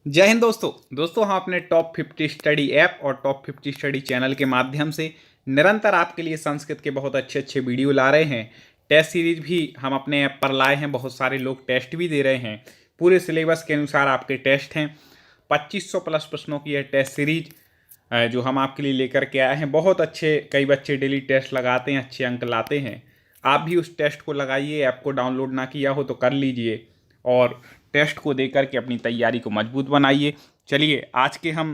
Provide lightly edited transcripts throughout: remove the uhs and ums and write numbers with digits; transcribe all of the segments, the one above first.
जय हिंद दोस्तों हम अपने टॉप 50 स्टडी ऐप और टॉप 50 स्टडी चैनल के माध्यम से निरंतर आपके लिए संस्कृत के बहुत अच्छे अच्छे वीडियो ला रहे हैं। टेस्ट सीरीज भी हम अपने ऐप पर लाए हैं, बहुत सारे लोग टेस्ट भी दे रहे हैं। पूरे सिलेबस के अनुसार आपके टेस्ट हैं। 2500 प्लस प्रश्नों की यह टेस्ट सीरीज जो हम आपके लिए लेकर के आए हैं। बहुत अच्छे, कई बच्चे डेली टेस्ट लगाते हैं, अच्छे अंक लाते हैं। आप भी उस टेस्ट को लगाइए। ऐप को डाउनलोड ना किया हो तो कर लीजिए और टेस्ट को देकर के अपनी तैयारी को मजबूत बनाइए। चलिए आज के हम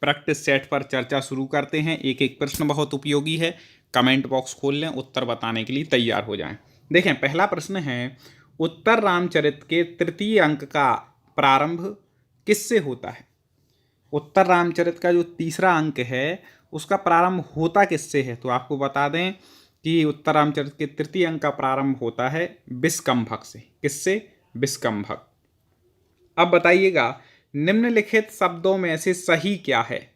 प्रैक्टिस सेट पर चर्चा शुरू करते हैं। एक एक प्रश्न बहुत उपयोगी है। कमेंट बॉक्स खोल लें, उत्तर बताने के लिए तैयार हो जाएं। देखें, पहला प्रश्न है, उत्तर रामचरित के तृतीय अंक का प्रारंभ किससे होता है? उत्तर रामचरित का जो तीसरा अंक है उसका प्रारंभ होता किससे है? तो आपको बता दें कि उत्तर रामचरित के तृतीय अंक का प्रारंभ होता है विस्कंभक से। किससे? विस्कंभक। अब बताइएगा, निम्नलिखित शब्दों में से सही क्या है?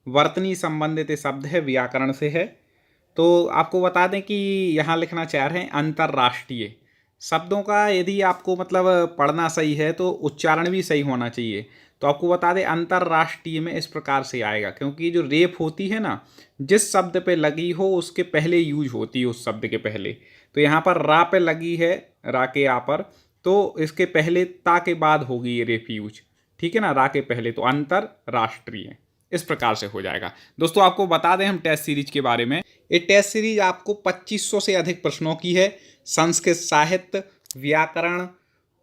वर्तनी संबंधित शब्द है, व्याकरण से है। तो आपको बता दें कि यहाँ लिखना चाह रहे हैं अंतर्राष्ट्रीय शब्दों का। यदि आपको मतलब पढ़ना सही है तो उच्चारण भी सही होना चाहिए। तो आपको बता दें अंतर्राष्ट्रीय में इस प्रकार से आएगा, क्योंकि जो रेफ होती है ना, जिस शब्द पे लगी हो उसके पहले यूज होती है, उस शब्द के पहले। तो यहाँ पर रा पे लगी है, रा के आ पर, तो इसके पहले ता के बाद होगी ये रेफ यूज। ठीक है ना, रा के पहले, तो अंतर्राष्ट्रीय इस प्रकार से हो जाएगा। दोस्तों आपको बता दें हम टेस्ट सीरीज के बारे में। ये टेस्ट सीरीज आपको 2500 से अधिक प्रश्नों की है। संस्कृत साहित्य, व्याकरण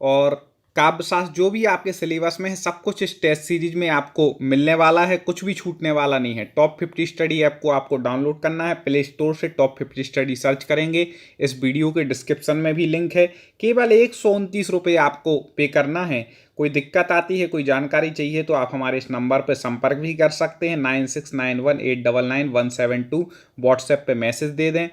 और काव्यशास्त्र, जो भी आपके सिलेबस में है सब कुछ इस टेस्ट सीरीज में आपको मिलने वाला है। कुछ भी छूटने वाला नहीं है। टॉप 50 स्टडी ऐप को आपको डाउनलोड करना है। प्ले स्टोर से टॉप 50 स्टडी सर्च करेंगे। इस वीडियो के डिस्क्रिप्शन में भी लिंक है। केवल 129 रुपये आपको पे करना है। कोई दिक्कत आती है, कोई जानकारी चाहिए तो आप हमारे इस नंबर पर संपर्क भी कर सकते हैं, 9691899172। व्हाट्सएप पे मैसेज दे दें।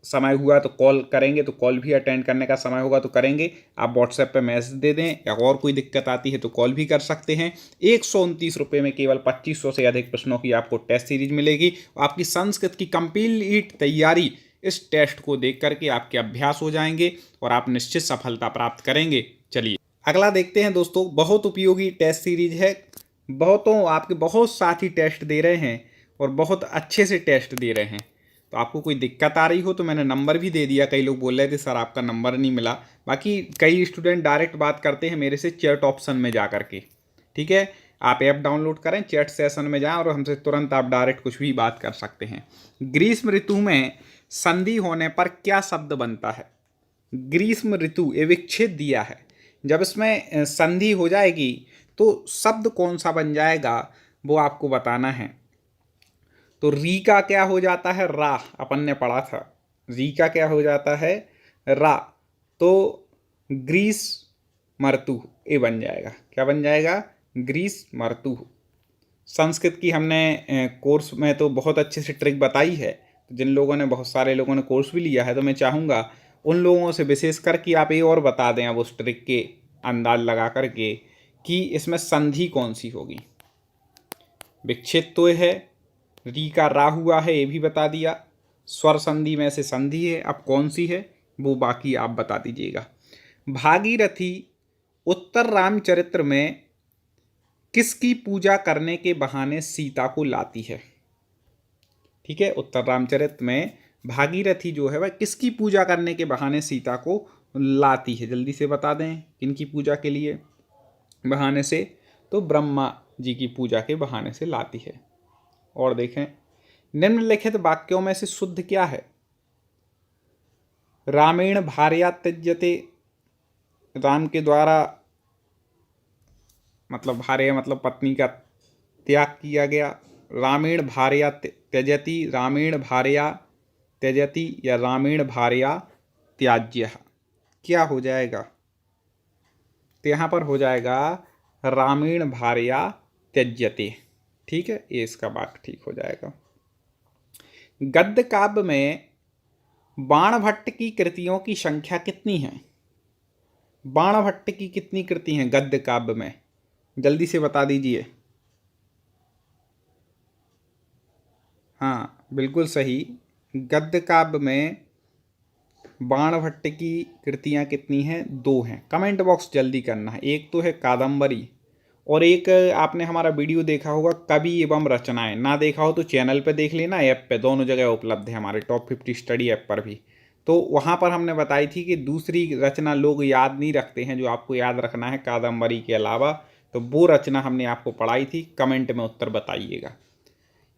समय हुआ तो कॉल करेंगे, तो कॉल भी अटेंड करने का समय होगा तो करेंगे। आप व्हाट्सएप पे मैसेज दे दें, या और कोई दिक्कत आती है तो कॉल भी कर सकते हैं। 129 रुपये में केवल 2500 से अधिक प्रश्नों की आपको टेस्ट सीरीज मिलेगी। आपकी संस्कृत की कंप्लीट तैयारी इस टेस्ट को देख करके आपके अभ्यास हो जाएंगे और आप निश्चित सफलता प्राप्त करेंगे। चलिए अगला देखते हैं दोस्तों। बहुत उपयोगी टेस्ट सीरीज है। आपके बहुत साथी टेस्ट दे रहे हैं और बहुत अच्छे से टेस्ट दे रहे हैं। तो आपको कोई दिक्कत आ रही हो तो मैंने नंबर भी दे दिया। कई लोग बोल रहे थे सर आपका नंबर नहीं मिला। बाकी कई स्टूडेंट डायरेक्ट बात करते हैं मेरे से चैट ऑप्शन में जा करके। ठीक है, आप ऐप डाउनलोड करें, चैट सेशन में जाएं और हमसे तुरंत आप डायरेक्ट कुछ भी बात कर सकते हैं। ग्रीष्म ऋतु में संधि होने पर क्या शब्द बनता है? ग्रीष्म ऋतु ये विच्छेद दिया है। जब इसमें संधि हो जाएगी तो शब्द कौन सा बन जाएगा वो आपको बताना है। तो री का क्या हो जाता है? रा। अपन ने पढ़ा था। री का क्या हो जाता है? रा। तो ग्रीस मर्तु ये बन जाएगा। क्या बन जाएगा? ग्रीस मर्तु। संस्कृत की हमने कोर्स में तो बहुत अच्छे से ट्रिक बताई है। तो जिन लोगों ने, बहुत सारे लोगों ने कोर्स भी लिया है, तो मैं चाहूँगा उन लोगों से विशेषकर कि आप ये और बता दें अब उस ट्रिक के अंदाज लगा करके कि इसमें संधि कौन सी होगी। विच्छेद तो है, री का रा हुआ है, ये भी बता दिया। स्वर संधि में से संधि है, अब कौन सी है वो बाकी आप बता दीजिएगा। भागीरथी उत्तर रामचरित्र में किसकी पूजा करने के बहाने सीता को लाती है? ठीक है, उत्तर रामचरित में भागीरथी जो है वह किसकी पूजा करने के बहाने सीता को लाती है? जल्दी से बता दें, किनकी पूजा के लिए बहाने से? तो ब्रह्मा जी की पूजा के बहाने से लाती है। और देखें, निम्नलिखित वाक्यों में से शुद्ध क्या है? रामेण भार्या त्यज्यते, राम के द्वारा मतलब भार्या मतलब पत्नी का त्याग किया गया। रामेण भार्या त्यजति, रामेण भार्या त्यजति या रामेण भार्या त्याज्य, क्या हो जाएगा? तो यहाँ पर हो जाएगा रामेण भार्या त्यज्यते। ठीक है, ये इसका वाक्य ठीक हो जाएगा। गद्य काव्य में बाणभट्ट की कृतियों की संख्या कितनी है? बाणभट्ट की कितनी कृति हैं गद्य काव्य में? जल्दी से बता दीजिए। हाँ बिल्कुल सही। गद्य काव्य में बाणभट्ट की कृतियाँ कितनी हैं? 2 हैं। कमेंट बॉक्स जल्दी करना है। एक तो है कादम्बरी और एक आपने हमारा वीडियो देखा होगा कवि एवं रचनाएं, ना देखा हो तो चैनल पे देख लेना, ऐप पे दोनों जगह उपलब्ध है, हमारे टॉप 50 स्टडी ऐप पर भी। तो वहाँ पर हमने बताई थी कि दूसरी रचना लोग याद नहीं रखते हैं जो आपको याद रखना है कादम्बरी के अलावा, तो वो रचना हमने आपको पढ़ाई थी। कमेंट में उत्तर बताइएगा।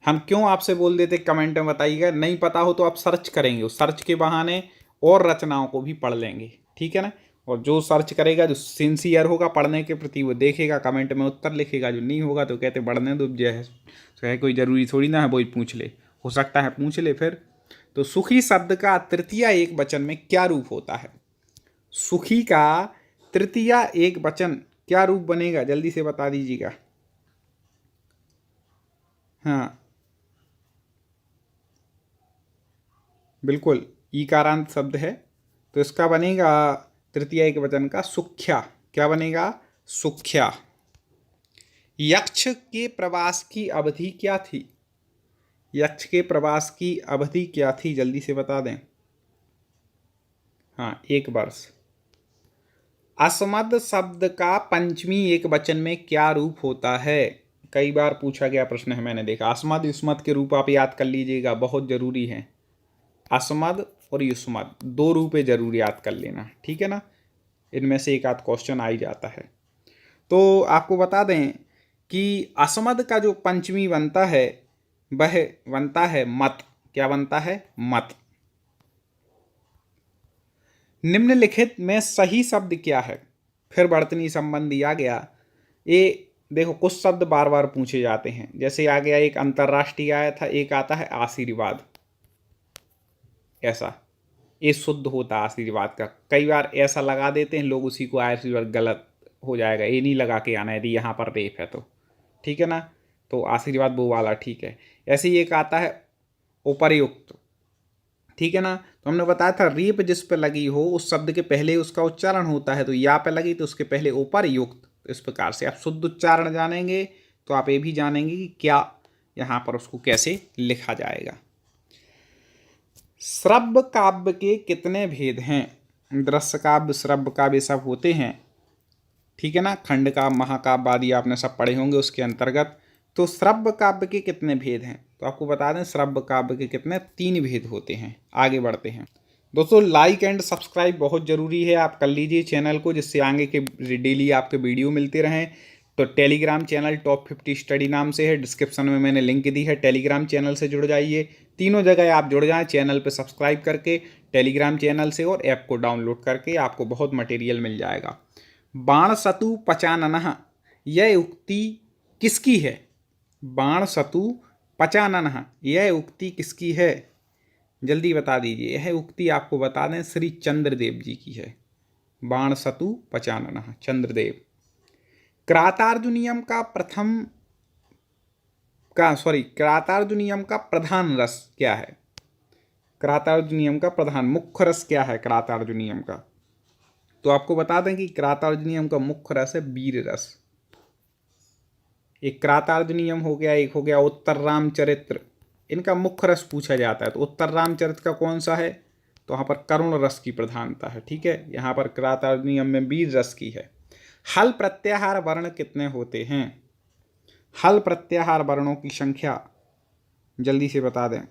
हम क्यों आपसे बोल देते कमेंट में बताइएगा, नहीं पता हो तो आप सर्च करेंगे, उस सर्च के बहाने और रचनाओं को भी पढ़ लेंगे, ठीक है ना। और जो सर्च करेगा, जो सिंसियर होगा पढ़ने के प्रति, वो देखेगा, कमेंट में उत्तर लिखेगा। जो नहीं होगा तो कहते पढ़ने दो, जो है तो है, कोई ज़रूरी थोड़ी ना है वही पूछ ले, हो सकता है पूछ ले फिर। तो सुखी शब्द का तृतीया एक वचन में क्या रूप होता है? सुखी का तृतीया एक वचन क्या रूप बनेगा, जल्दी से बता दीजिएगा। हाँ बिल्कुल, ईकारांत शब्द है, तो इसका बनेगा तृतीया एक वचन का सुख्या। क्या बनेगा? सुख्या। यक्ष के प्रवास की अवधि क्या थी? यक्ष के प्रवास की अवधि क्या थी, जल्दी से बता दें। हाँ, 1 वर्ष। अस्मद शब्द का पंचमी एक वचन में क्या रूप होता है? कई बार पूछा गया प्रश्न है, मैंने देखा। अस्मद युष्मद के रूप आप याद कर लीजिएगा, बहुत जरूरी है। अस्मद और युष्मद 2 रूपे जरूर याद कर लेना, ठीक है ना। इनमें से एक आध क्वेश्चन आ ही जाता है। तो आपको बता दें कि अस्मद का जो पंचमी बनता है वह बनता है मत। क्या बनता है? मत। निम्नलिखित में सही शब्द क्या है? फिर वर्तनी संबंधी आ गया। ये देखो, कुछ शब्द बार बार पूछे जाते हैं, जैसे आ गया एक अंतर्राष्ट्रीय आया था, एक आता है आशीर्वाद। ऐसा ये शुद्ध होता है आशीर्वाद का। कई बार ऐसा लगा देते हैं लोग, उसी को आशीर्वाद, गलत हो जाएगा, ये नहीं लगा के आना यदि यहाँ पर रेप है तो, ठीक है ना। तो आशीर्वाद वो वाला ठीक है। ऐसे ही एक आता है उपर्युक्त, ठीक है ना। तो हमने बताया था रेप जिस पे लगी हो उस शब्द के पहले उसका उच्चारण होता है, तो या पे लगी तो उसके पहले उपर्युक्त। इस प्रकार से आप शुद्ध उच्चारण जानेंगे तो आप ये भी जानेंगे कि क्या यहाँ पर उसको कैसे लिखा जाएगा। श्रव्य काव्य के कितने भेद हैं? दृश्य काव्य, श्रव्य काव्य सब होते हैं, ठीक है ना। खंड काव्य, महाकाव्य आदि आपने सब पढ़े होंगे उसके अंतर्गत। तो श्रव्य काव्य के कितने भेद हैं? तो आपको बता दें श्रव्य काव्य के कितने 3 भेद होते हैं। आगे बढ़ते हैं दोस्तों। लाइक एंड सब्सक्राइब बहुत ज़रूरी है, आप कर लीजिए चैनल को, जिससे आगे के डेली आपके वीडियो मिलते रहें। तो टेलीग्राम चैनल टॉप 50 स्टडी नाम से है, डिस्क्रिप्शन में मैंने लिंक दी है, टेलीग्राम चैनल से जुड़ जाइए। तीनों जगह आप जुड़ जाएं, चैनल पे सब्सक्राइब करके, टेलीग्राम चैनल से, और ऐप को डाउनलोड करके आपको बहुत मटेरियल मिल जाएगा। बाण सतु पचाननः, यह उक्ति किसकी है? बाण सतु पचाननः, यह उक्ति किसकी है? जल्दी बता दीजिए। यह उक्ति आपको बता दें श्री चंद्रदेव जी की है। बाण सतु पचाननः, चंद्रदेव। क्रातार्जुनीयम का क्रातार्जुनीयम का प्रधान रस क्या है? क्रातार्जुनीयम का प्रधान मुख्य रस क्या है क्रातार्जुनीयम का? तो आपको बता दें कि क्रातार्जुनीयम का मुख्य रस है वीर रस। एक क्रातार्जुनीयम हो गया, एक हो गया उत्तर रामचरित्र। इनका मुख्य रस पूछा जाता है, तो उत्तर रामचरित्र का कौन सा है? तो यहाँ पर करुण रस की प्रधानता है, ठीक है। यहाँ पर क्रातार्जुनीयम में वीर रस की है। हल प्रत्याहार वर्ण कितने होते हैं? हल प्रत्याहार वर्णों की संख्या जल्दी से बता दें।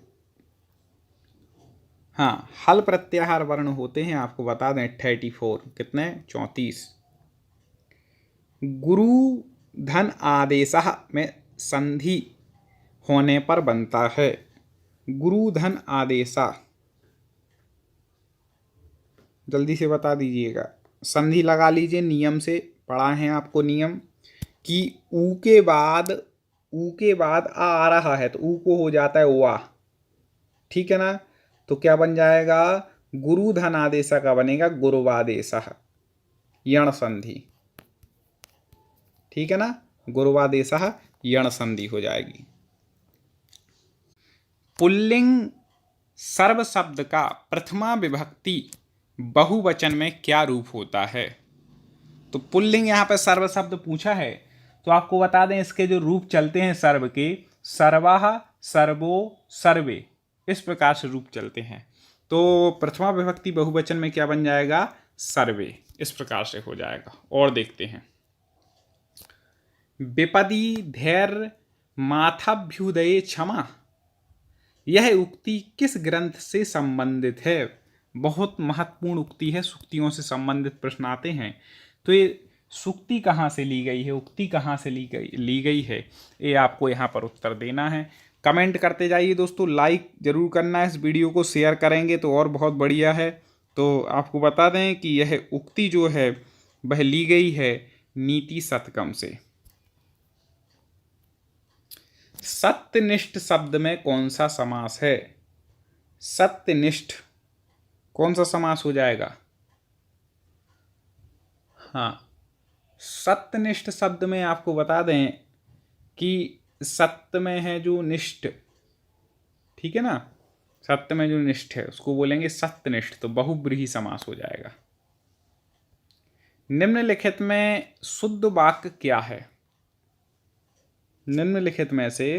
हाँ, हल प्रत्याहार वर्ण होते हैं, आपको बता दें 34। कितने? 34। गुरु धन आदेशः में संधि होने पर बनता है। गुरु धन आदेशा, जल्दी से बता दीजिएगा। संधि लगा लीजिए, नियम से पढ़ा है आपको नियम कि ऊ के बाद आ रहा है तो ऊ को हो जाता है वा, ठीक है ना। तो क्या बन जाएगा? गुरु धन आदेशा का बनेगा गुरुवादेशः, यण संधि, ठीक है ना। गुरुवादेशः यण संधि हो जाएगी। पुल्लिंग सर्व शब्द का प्रथमा विभक्ति बहुवचन में क्या रूप होता है? तो पुल्लिंग यहाँ पर सर्व शब्द पूछा है, तो आपको बता दें इसके जो रूप चलते हैं सर्व के, सर्वाः, सर्वो, सर्वे, इस प्रकार से रूप चलते हैं। तो प्रथमा विभक्ति बहुवचन में क्या बन जाएगा? सर्वे, इस प्रकार से हो जाएगा। और देखते हैं, विपदी धैर्य माथाभ्युदये क्षमा, यह उक्ति किस ग्रंथ से संबंधित है? बहुत महत्वपूर्ण उक्ति है, सूक्तियों से संबंधित प्रश्न आते हैं। तो ये सूक्ति कहाँ से ली गई है, उक्ति कहाँ से ली गई है, ये आपको यहाँ पर उत्तर देना है। कमेंट करते जाइए दोस्तों, लाइक जरूर करना है, इस वीडियो को शेयर करेंगे तो और बहुत बढ़िया है। तो आपको बता दें कि यह उक्ति जो है वह ली गई है नीति शतकम से। सत्यनिष्ठ शब्द में कौन सा समास है? सत्यनिष्ठ कौन सा समास हो जाएगा? हाँ, सत्यनिष्ठ शब्द में आपको बता दें कि सत्य में है जो निष्ठ, ठीक है ना, सत्य में जो निष्ठ है उसको बोलेंगे सत्यनिष्ठ, तो बहुब्रीहि समास हो जाएगा। निम्नलिखित में शुद्ध वाक्य क्या है? निम्नलिखित में से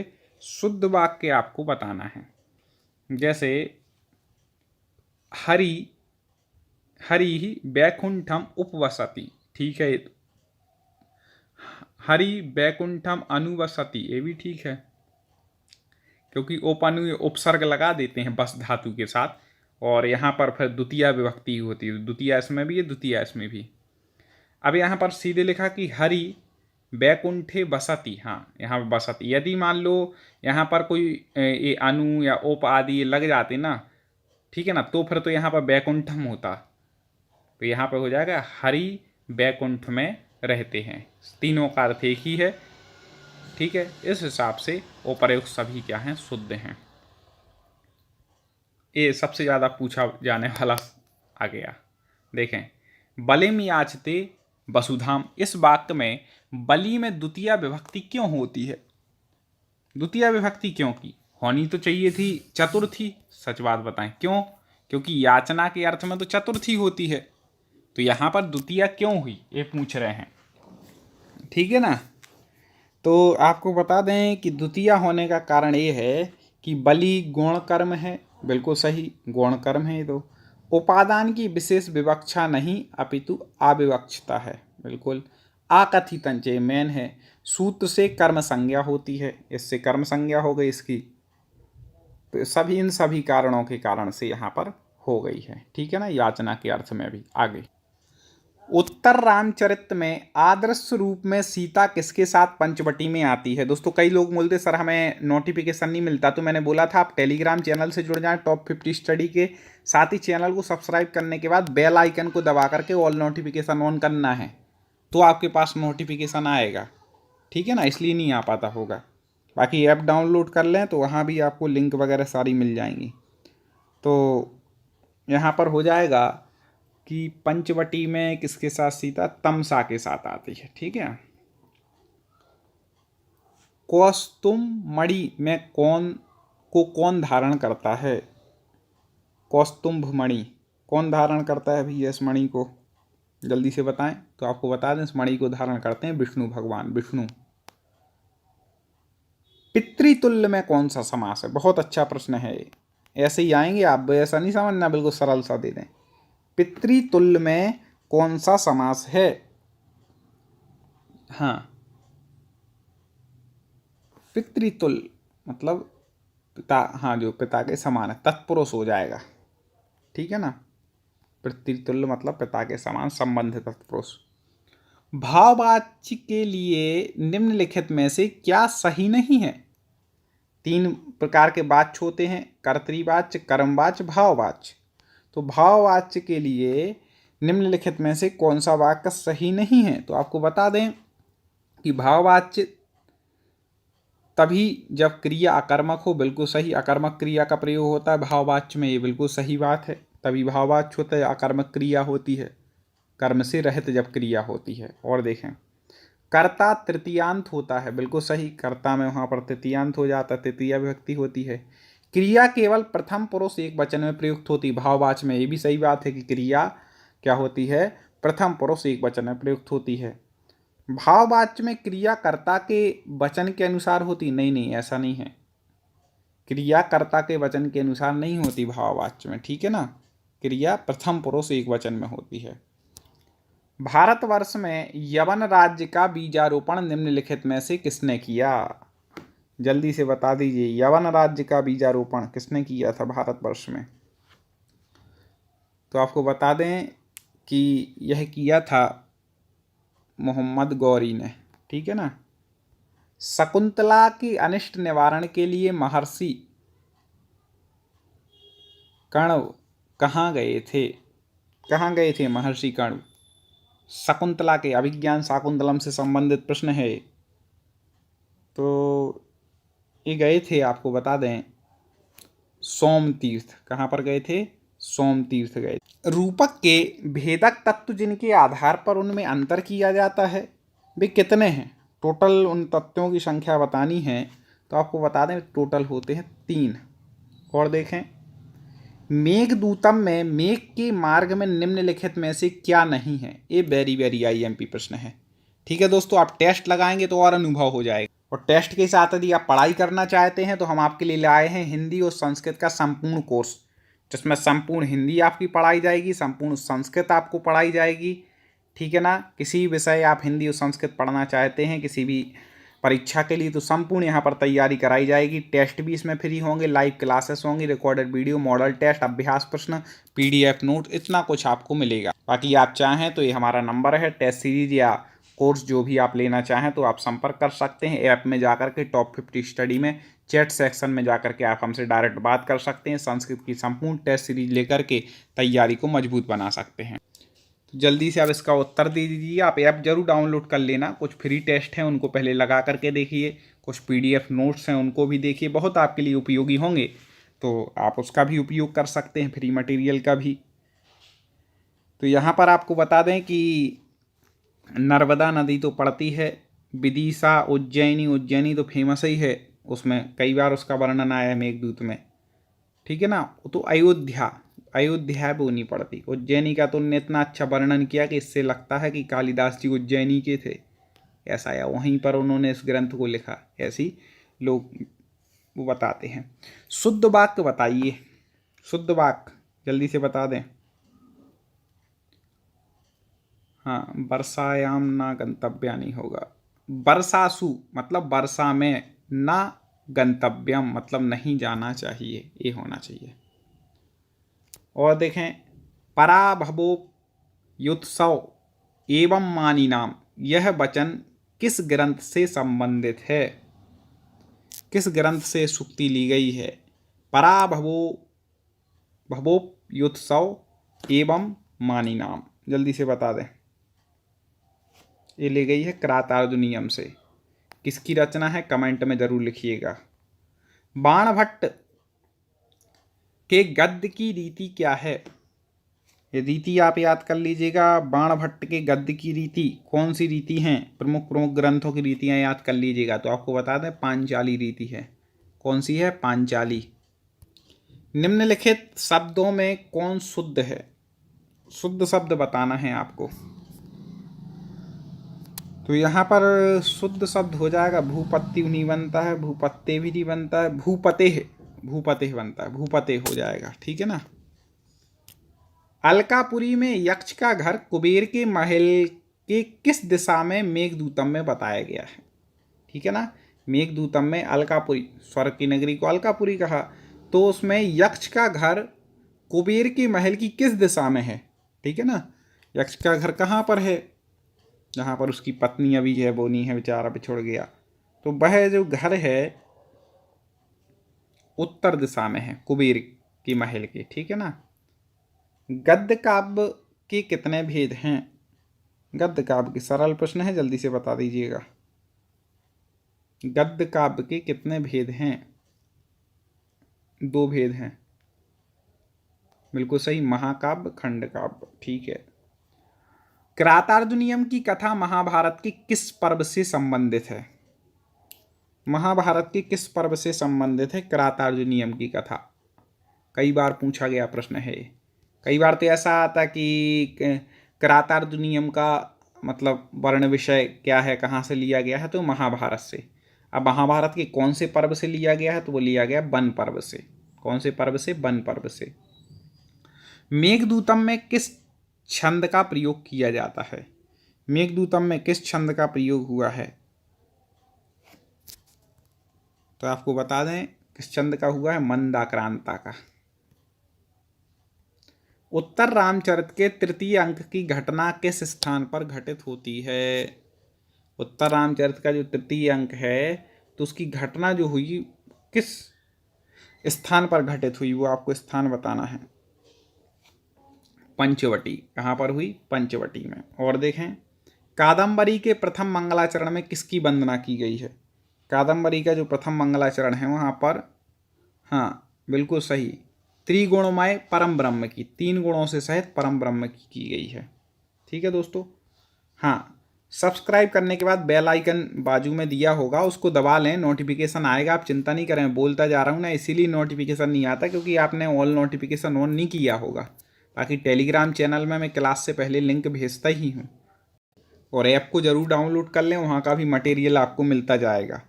शुद्ध वाक्य आपको बताना है। जैसे हरि हरि वैकुंठम उपवसति, ठीक है, हरि वैकुंठम अनुवसति, ये भी ठीक है, क्योंकि ओपनु उपसर्ग लगा देते हैं बस धातु के साथ, और यहाँ पर फिर द्वितीय विभक्ति होती है, द्वितीय इसमें भी है, द्वितीय इसमें भी। अब यहाँ पर सीधे लिखा कि हरि वैकुंठे बसति, हाँ यहाँ पर बसति, यदि मान लो यहाँ पर कोई ये अनु या ओप आदि ये लग जाते ना, ठीक है ना, तो फिर तो यहाँ पर वैकुंठम होता, तो यहाँ पर हो जाएगा हरि वैकुंठ में रहते हैं, तीनों का अर्थ एक ही है, ठीक है। इस हिसाब से उपर्युक्त सभी क्या हैं, शुद्ध हैं। ये सबसे ज़्यादा पूछा जाने वाला आ गया। देखें, बलिम याचते वसुधाम, इस वाक्य में बलि में द्वितीय विभक्ति क्यों होती है? द्वितीय विभक्ति क्यों की? होनी तो चाहिए थी चतुर्थी, सच बात बताएं क्यों? क्योंकि याचना के अर्थ में तो चतुर्थी होती है, तो यहाँ पर द्वितीय क्यों हुई ये पूछ रहे हैं, ठीक है ना। तो आपको बता दें कि द्वितीय होने का कारण ये है कि बलि गौण कर्म है, बिल्कुल सही, गौण कर्म है। तो उपादान की विशेष विवक्षा नहीं अपितु अविवक्षता है, बिल्कुल। आकथित मेन है, सूत्र से कर्म संज्ञा होती है, इससे कर्म संज्ञा हो गई इसकी, तो सभी इन सभी कारणों के कारण से यहाँ पर हो गई है, ठीक है ना, याचना के अर्थ में भी। आगे, उत्तर रामचरित में आदर्श रूप में सीता किसके साथ पंचवटी में आती है? दोस्तों कई लोग बोलते सर हमें नोटिफिकेशन नहीं मिलता, तो मैंने बोला था आप टेलीग्राम चैनल से जुड़ जाएं टॉप 50 स्टडी के साथ ही चैनल को सब्सक्राइब करने के बाद बेल आइकन को दबा करके ऑल नोटिफिकेशन ऑन करना है, तो आपके पास नोटिफिकेशन आएगा, ठीक है ना, इसलिए नहीं आ पाता होगा। बाकी ऐप डाउनलोड कर लें तो वहाँ भी आपको लिंक वगैरह सारी मिल जाएंगी। तो यहाँ पर हो जाएगा कि पंचवटी में किसके साथ सीता तमसा के साथ आती है, ठीक है। कौस्तुम मणि में कौन धारण करता है? कौस्तुंभ मणि कौन धारण करता है भैया इस मणि को? जल्दी से बताएं। तो आपको बता दें इस मणि को धारण करते हैं विष्णु भगवान, विष्णु। पितृतुल्य में कौन सा समास है? बहुत अच्छा प्रश्न है, ऐसे ही आएंगे आप, ऐसा नहीं समझना, बिल्कुल सरल सा दे दें। पितृतुल्य में कौन सा समास है? हाँ, पितृतुल्य मतलब पिता, हाँ जो पिता के समान है, तत्पुरुष हो जाएगा, ठीक है ना। पितृतुल्य मतलब पिता के समान संबंध तत्पुरुष। भाववाच्य के लिए निम्नलिखित में से क्या सही नहीं है? 3 प्रकार के वाच्य होते हैं, कर्तृवाच्य, कर्मवाच्य, भाववाच्य। तो भाववाच्य के लिए निम्नलिखित में से कौन सा वाक्य सही नहीं है? तो आपको बता दें कि भाववाच्य तभी जब क्रिया अकर्मक हो, बिल्कुल सही, अकर्मक क्रिया का प्रयोग होता है भाववाच्य में, ये बिल्कुल सही बात है, तभी भाववाच्य होता है, अकर्मक क्रिया होती है, कर्म से रहित जब क्रिया होती है। और देखें, कर्ता तृतीयांत होता है, बिल्कुल सही, कर्ता में वहाँ पर तृतीयांत हो जाता है, तृतीया विभक्ति होती है। क्रिया केवल प्रथम पुरुष एक वचन में प्रयुक्त होती है भाववाच्य में, ये भी सही बात है कि क्रिया क्या होती है, प्रथम पुरुष एक वचन में प्रयुक्त होती है। भाववाच्य में क्रिया कर्ता के वचन के अनुसार होती, नहीं ऐसा नहीं है, क्रिया कर्ता के वचन के अनुसार नहीं होती भाववाच्य में, ठीक है ना, क्रिया प्रथम पुरुष एक वचन में होती है। भारतवर्ष में यवन राज्य का बीजारोपण निम्नलिखित में से किसने किया? जल्दी से बता दीजिए, यवन राज्य का बीजारोपण किसने किया था भारतवर्ष में? तो आपको बता दें कि यह किया था मोहम्मद गौरी ने, ठीक है ना। शकुंतला की अनिष्ट निवारण के लिए महर्षि कण्व कहाँ गए थे? कहाँ गए थे महर्षि कण्व? शकुंतला के, अभिज्ञान शाकुंतलम से संबंधित प्रश्न है। तो ये गए थे, आपको बता दें, सोम तीर्थ। कहाँ पर गए थे? सोम तीर्थ गए। रूपक के भेदक तत्व जिनके आधार पर उनमें अंतर किया जाता है वे कितने हैं? टोटल उन तत्वों की संख्या बतानी है तो आपको बता दें टोटल होते हैं 3। और देखें, मेघदूतम में मेघ के मार्ग में निम्नलिखित में से क्या नहीं है? ये वेरी वेरी आईएमपी प्रश्न है, ठीक है दोस्तों। आप टेस्ट लगाएंगे तो और अनुभव हो जाएगा। और टेस्ट के साथ यदि आप पढ़ाई करना चाहते हैं तो हम आपके लिए लाए हैं हिंदी और संस्कृत का संपूर्ण कोर्स, जिसमें संपूर्ण हिंदी आपकी पढ़ाई जाएगी, संपूर्ण संस्कृत आपको पढ़ाई जाएगी, ठीक है ना। किसी विषय आप हिंदी और संस्कृत पढ़ना चाहते हैं किसी भी परीक्षा के लिए तो संपूर्ण यहाँ पर तैयारी कराई जाएगी। टेस्ट भी इसमें फ्री होंगे, लाइव क्लासेस होंगी, रिकॉर्डेड वीडियो, मॉडल टेस्ट, अभ्यास प्रश्न, पीडीएफ नोट, इतना कुछ आपको मिलेगा। बाकी आप चाहें तो ये हमारा नंबर है, टेस्ट सीरीज या कोर्स जो भी आप लेना चाहें तो आप संपर्क कर सकते हैं। ऐप में जाकर के टॉप 50 स्टडी में चैट सेक्शन में जाकर के आप हमसे डायरेक्ट बात कर सकते हैं। संस्कृत की संपूर्ण टेस्ट सीरीज लेकर के तैयारी को मजबूत बना सकते हैं। तो जल्दी से आप इसका उत्तर दे दीजिए। आप ऐप जरूर डाउनलोड कर लेना। कुछ फ्री टेस्ट हैं उनको पहले लगा करके देखिए, कुछ पीडीएफ नोट्स हैं उनको भी देखिए, बहुत आपके लिए उपयोगी होंगे, तो आप उसका भी उपयोग कर सकते हैं, फ्री मटेरियल का भी। तो यहाँ पर आपको बता दें कि नर्मदा नदी तो पड़ती है, विदिशा, उज्जैनी, उज्जैनी तो फेमस ही है, उसमें कई बार उसका वर्णन आया है मेघदूत में, ठीक है ना। तो अयोध्या वो नहीं पड़ती। उज्जैनी का तो उन्होंने इतना अच्छा वर्णन किया कि इससे लगता है कि कालिदास जी उज्जैनी के थे, ऐसा या वहीं पर उन्होंने इस ग्रंथ को लिखा, ऐसी लोग वो बताते हैं। शुद्ध वाक्य बताइए, शुद्ध वाक्य जल्दी से बता दें। हाँ, वर्षायाम ना गंतव्या नहीं होगा, वर्षासु मतलब वर्षा में, ना गंतव्यम मतलब नहीं जाना चाहिए, ये होना चाहिए। और देखें, पराभवो युत्सव एवं मानी नाम, यह वचन किस ग्रंथ से संबंधित है? किस ग्रंथ से सूक्ति ली गई है? पराभवो भवोप्युत्सव एवं मानी नाम, जल्दी से बता दें। ये ले गई है क्रातार्जुनीयम से। किसकी रचना है कमेंट में जरूर लिखिएगा। बाणभट्ट के गद्य की रीति क्या है? ये रीति आप याद कर लीजिएगा। बाणभट्ट के गद्य की रीति कौन सी रीति हैं? प्रमुख प्रमुख ग्रंथों की रीतियां याद कर लीजिएगा। तो आपको बता दें पांचाली रीति है। कौन सी है? पांचाली। निम्नलिखित शब्दों में कौन शुद्ध है? शुद्ध शब्द बताना है आपको। तो यहाँ पर शुद्ध शब्द हो जाएगा भूपत्ति नहीं बनता है, भूपत्ते भी नहीं बनता है, भूपते बनता है, भूपते हो जाएगा, ठीक है ना। अलकापुरी में यक्ष का घर कुबेर के महल के किस दिशा में मेघदूतम में बताया गया है? ठीक है ना। मेघदूतम में अलकापुरी, स्वर्ग की नगरी को अलकापुरी कहा, तो उसमें यक्ष का घर कुबेर के महल की किस दिशा में है? ठीक है ना। यक्ष का घर कहाँ पर है? जहाँ पर उसकी पत्नी अभी है, वो नहीं है, बेचारा बिछुड़ गया। तो वह जो घर है उत्तर दिशा में है कुबेर की महल के, ठीक है ना। गद्य काव्य के कितने भेद हैं? गद्य काव्य के सरल प्रश्न है, जल्दी से बता दीजिएगा। गद्य काव्य के कितने भेद हैं? 2 भेद हैं, बिल्कुल सही, महाकाव्य, खंड काव्य, ठीक है। क्रातार्जुनीयम की कथा महाभारत के किस पर्व से संबंधित है? महाभारत के किस पर्व से संबंधित है क्रातार्जुनीयम की कथा? कई बार पूछा गया प्रश्न है। कई बार तो ऐसा आता कि क्रातार्जुनीयम का मतलब वर्ण विषय क्या है, कहाँ से लिया गया है, तो महाभारत से। अब महाभारत के कौन से पर्व से लिया गया है? तो वो लिया गया वन पर्व से। कौन से पर्व से? वन पर्व से। मेघदूतम में किस छंद का प्रयोग किया जाता है? मेघदूतम में किस छंद का प्रयोग हुआ है? तो आपको बता दें किस छंद का हुआ है, मंदाक्रांता का। उत्तर रामचरित के तृतीय अंक की घटना किस स्थान पर घटित होती है? उत्तर रामचरित का जो तृतीय अंक है तो उसकी घटना जो हुई किस स्थान पर घटित हुई, वो आपको स्थान बताना है। पंचवटी। कहाँ पर हुई? पंचवटी में। और देखें, कादम्बरी के प्रथम मंगलाचरण में किसकी वंदना की गई है? कादम्बरी का जो प्रथम मंगलाचरण है वहाँ पर, हाँ बिल्कुल सही, त्रिगुणमय परम ब्रह्म की, 3 गुणों से सहित परम ब्रह्म की गई है। ठीक है दोस्तों। हाँ, सब्सक्राइब करने के बाद बेल आइकन बाजू में दिया होगा, उसको दबा लें, नोटिफिकेशन आएगा। आप चिंता नहीं करें, बोलता जा रहा हूँ ना, इसीलिए नोटिफिकेशन नहीं आता क्योंकि आपने ऑल नोटिफिकेशन ऑन नहीं किया होगा। बाकी टेलीग्राम चैनल में मैं क्लास से पहले लिंक भेजता ही हूँ, और ऐप को ज़रूर डाउनलोड कर लें, वहाँ का भी मटेरियल आपको मिलता जाएगा।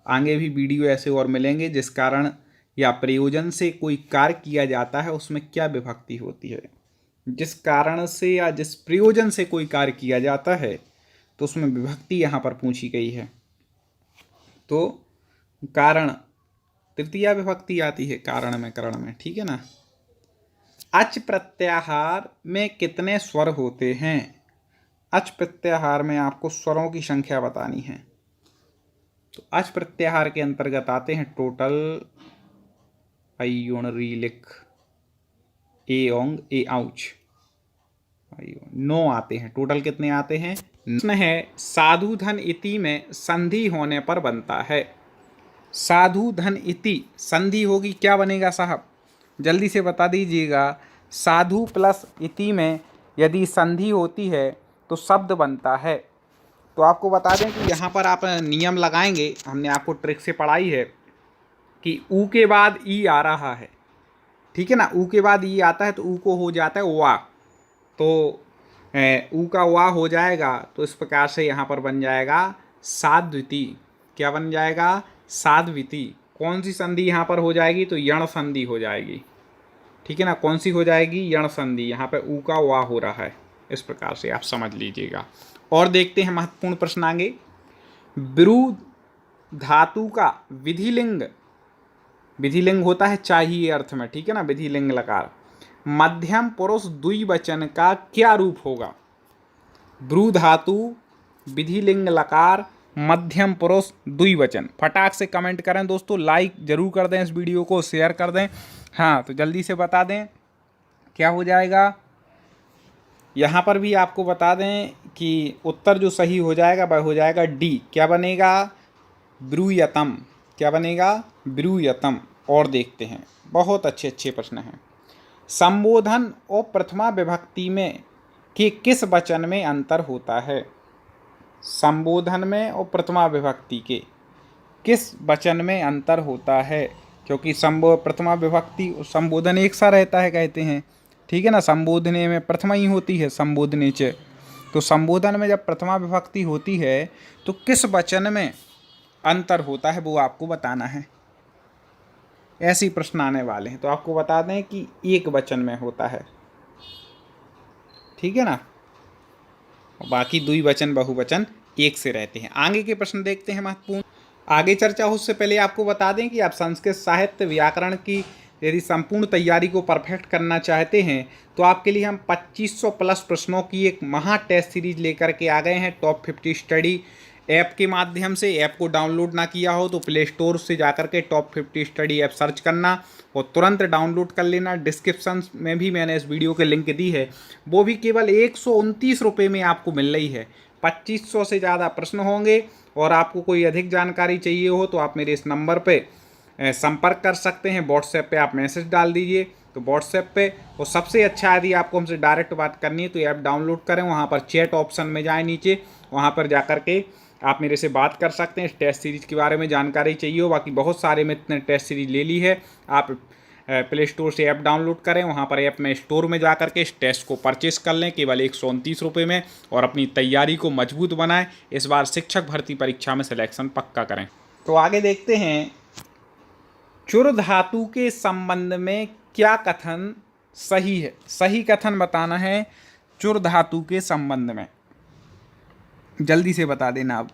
आगे भी वीडियो ऐसे और मिलेंगे। जिस कारण या प्रयोजन से कोई कार्य किया जाता है उसमें क्या विभक्ति होती है? जिस कारण से या जिस प्रयोजन से कोई कार्य किया जाता है तो उसमें विभक्ति यहाँ पर पूछी गई है। तो कारण तृतीया विभक्ति आती है कारण में, करण में। ठीक है ना। अच प्रत्याहार में कितने स्वर होते हैं? अच प्रत्याहार में आपको स्वरों की संख्या बतानी है। तो अच प्रत्याहार के अंतर्गत आते हैं टोटल अयोण रीलिक ए ओंग ए आउच 9 आते हैं। टोटल कितने आते हैं? प्रश्न है, साधु धन इति में संधि होने पर बनता है। साधु धन इति संधि होगी, क्या बनेगा साहब? जल्दी से बता दीजिएगा। साधु प्लस इति में यदि संधि होती है तो शब्द बनता है। तो आपको बता दें कि यहाँ पर आप नियम लगाएंगे, हमने आपको ट्रिक से पढ़ाई है कि ऊ के बाद ई आ रहा है। ठीक है ना, ऊ के बाद ई आता है तो ऊ को हो जाता है वा, तो ऊ का वा हो जाएगा। तो इस प्रकार से यहाँ पर बन जाएगा साध्विति। क्या बन जाएगा? साध्विति। कौन सी संधि यहाँ पर हो जाएगी? तो यण संधि हो जाएगी। ठीक है ना, कौन सी हो जाएगी? यण संधि। यहाँ पे ऊ का वा हो रहा है, इस प्रकार से आप समझ लीजिएगा। और देखते हैं महत्वपूर्ण प्रश्न आगे। ब्रू धातु का विधिलिंग, विधिलिंग होता है चाहिए अर्थ में, ठीक है ना, विधिलिंग लकार, मध्यम पुरुष द्विवचन का क्या रूप होगा? ब्रू धातु विधिलिंग लकार मध्यम पुरुष द्विवचन। फटाक से कमेंट करें दोस्तों, लाइक जरूर कर दें, इस वीडियो को शेयर कर दें। हाँ, तो जल्दी से बता दें क्या हो जाएगा। यहाँ पर भी आपको बता दें कि उत्तर जो सही हो जाएगा वह हो जाएगा डी। क्या बनेगा? ब्रूयतम। क्या बनेगा? ब्रूयतम। और देखते हैं, बहुत अच्छे अच्छे प्रश्न हैं। संबोधन और प्रथमा विभक्ति में कि किस वचन में अंतर होता है? संबोधन में और प्रथमा विभक्ति के किस वचन में अंतर होता है? क्योंकि प्रथमा विभक्ति और संबोधन एक सा रहता है कहते हैं। ठीक है ना, संबोधने में प्रथमा ही होती है, संबोधने च। तो संबोधन में जब प्रथमा विभक्ति होती है तो किस वचन में अंतर होता है वो आपको बताना है। ऐसे प्रश्न आने वाले हैं, तो आपको बता दें कि एक वचन में होता है। ठीक है ना, बाकी द्विवचन बहुवचन एक से रहते हैं। आगे के प्रश्न देखते हैं महत्वपूर्ण। आगे चर्चा हो उससे पहले आपको बता दें कि आप संस्कृत साहित्य व्याकरण की यदि संपूर्ण तैयारी को परफेक्ट करना चाहते हैं तो आपके लिए हम 2500 प्लस प्रश्नों की एक महा टेस्ट सीरीज लेकर के आ गए हैं टॉप 50 स्टडी ऐप के माध्यम से। ऐप को डाउनलोड ना किया हो तो प्ले स्टोर से जाकर के टॉप 50 स्टडी ऐप सर्च करना और तुरंत डाउनलोड कर लेना। डिस्क्रिप्शन में भी मैंने इस वीडियो के लिंक दी है, वो भी केवल 129 रुपये में आपको मिल रही है। 2500 से ज़्यादा प्रश्न होंगे और आपको कोई अधिक जानकारी चाहिए हो तो आप मेरे इस नंबर पे संपर्क कर सकते हैं। व्हाट्सएप पे आप मैसेज डाल दीजिए तो व्हाट्सएप पे। और सबसे अच्छा यदि आपको हमसे डायरेक्ट बात करनी है तो ऐप डाउनलोड करें, वहाँ पर चैट ऑप्शन में जाएं नीचे, वहाँ पर जाकर के आप मेरे से बात कर सकते हैं। इस टेस्ट सीरीज़ के बारे में जानकारी चाहिए हो, बाकी बहुत सारे में इतने टेस्ट सीरीज ले ली है। आप प्ले स्टोर से ऐप डाउनलोड करें, वहाँ पर ऐप में स्टोर में जा करके इस टेस्ट को परचेस कर लें केवल 129 रुपये में और अपनी तैयारी को मजबूत बनाएं। इस बार शिक्षक भर्ती परीक्षा में सिलेक्शन पक्का करें। तो आगे देखते हैं, चुर धातु के संबंध में क्या कथन सही है? सही कथन बताना है चुर धातु के संबंध में। जल्दी से बता देना अब।